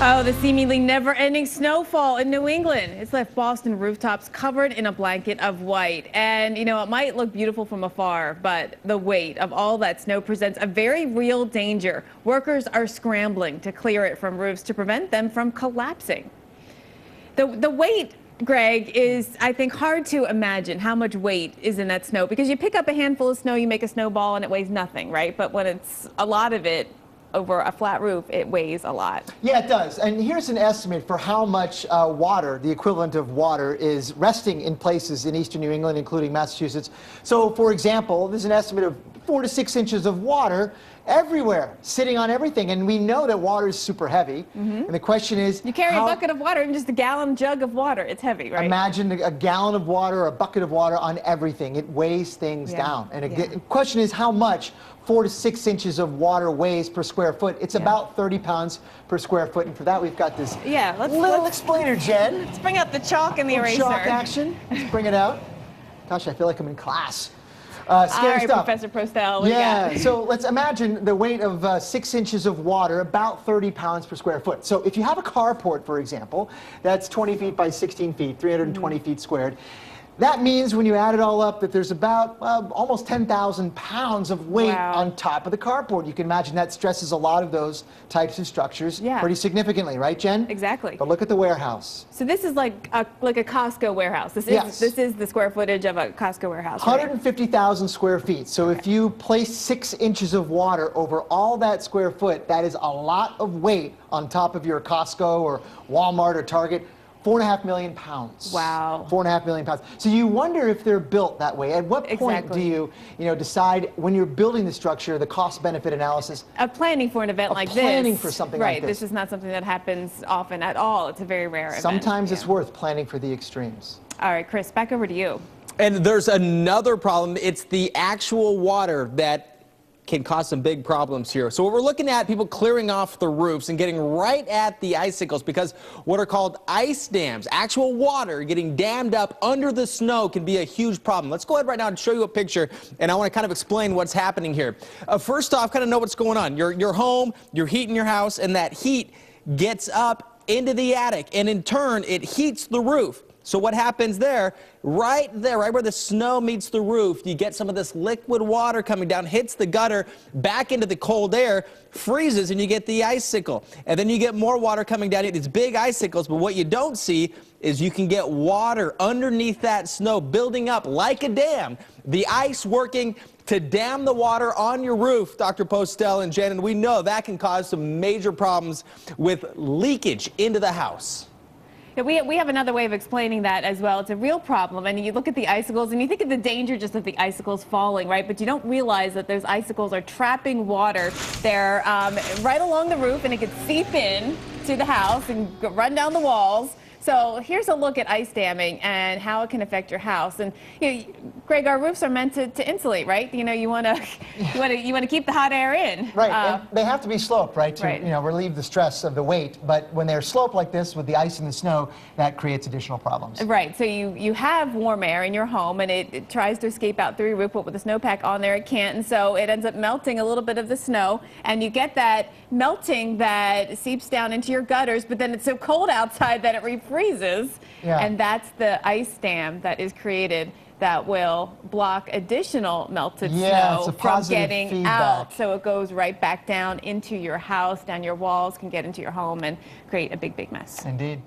Oh, the seemingly never-ending snowfall in New England. It's left Boston rooftops covered in a blanket of white. And, you know, it might look beautiful from afar, but the weight of all that snow presents a very real danger. Workers are scrambling to clear it from roofs to prevent them from collapsing. The weight, Greg, is, I think, hard to imagine how much weight is in that snow, because you pick up a handful of snow, you make a snowball, and it weighs nothing, right? But when it's a lot of it over a flat roof, it weighs a lot. Yeah, it does. And here's an estimate for how much water, the equivalent of water, is resting in places in eastern New England, including Massachusetts. So, for example, there's an estimate of 4 to 6 inches of water everywhere, sitting on everything. And we know that water is super heavy. And the question is, you carry a bucket of water and just a gallon jug of water. It's heavy, right? Imagine a gallon of water, a bucket of water on everything. It weighs things down. And the question is how much 4 to 6 inches of water weighs per square foot. It's about 30 pounds per square foot. And for that, we've got this little explainer, Jen. Let's bring out the chalk and the eraser. Chalk action. Let's bring it out. Gosh, I feel like I'm in class. All Scary right, stuff. Professor Prostel. Yeah, so let's imagine the weight of 6 inches of water, about 30 pounds per square foot. So if you have a carport, for example, that's 20 feet by 16 feet, 320 feet squared. That means when you add it all up that there's about almost 10,000 pounds of weight on top of the carport. You can imagine that stresses a lot of those types of structures pretty significantly, right, Jen? Exactly. But look at the warehouse. So this is like a Costco warehouse. This is the square footage of a Costco warehouse. 150,000 square feet. So if you place 6 inches of water over all that square foot, that is a lot of weight on top of your Costco or Walmart or Target. 4.5 million pounds. Wow. 4.5 million pounds. So you wonder if they're built that way. At what point do you decide when you're building the structure, the cost-benefit analysis? Planning for an event like this. Planning for something like this. Right. This is not something that happens often at all. It's a very rare event. Sometimes it's worth planning for the extremes. All right, Chris, back over to you. And there's another problem. It's the actual water that can cause some big problems here. So what we're looking at, people clearing off the roofs and getting right at the icicles, because what are called ice dams, actual water getting dammed up under the snow, can be a huge problem. Let's go ahead right now and show you a picture, and I want to kind of explain what's happening here. First off, kind of know what's going on. You're home, you're heating your house, and that heat gets up into the attic, and in turn, it heats the roof. So what happens there, right where the snow meets the roof, you get some of this liquid water coming down, hits the gutter, back into the cold air, freezes, and you get the icicle. And then you get more water coming down, these big icicles, but what you don't see is you can get water underneath that snow building up like a dam. The ice working to dam the water on your roof, Dr. Postel and Jen, and we know that can cause some major problems with leakage into the house. Yeah, we have another way of explaining that as well. It's a real problem, and you look at the icicles and you think of the danger just of the icicles falling, right? But you don't realize that those icicles are trapping water there right along the roof, and it could seep in to the house and run down the walls. So here's a look at ice damming and how it can affect your house. And Greg, our roofs are meant to insulate, right? You want to keep the hot air in. Right. And they have to be sloped, right? To relieve the stress of the weight. But when they're sloped like this with the ice and the snow, that creates additional problems. Right. So you have warm air in your home, and it tries to escape out through your roof, but with the snowpack on there, it can't. And so it ends up melting a little bit of the snow, and you get that melting that seeps down into your gutters. But then it's so cold outside that it freezes, and that's the ice dam that is created that will block additional melted snow from getting out. So it goes right back down into your house, down your walls, can get into your home and create a big, big mess. Indeed.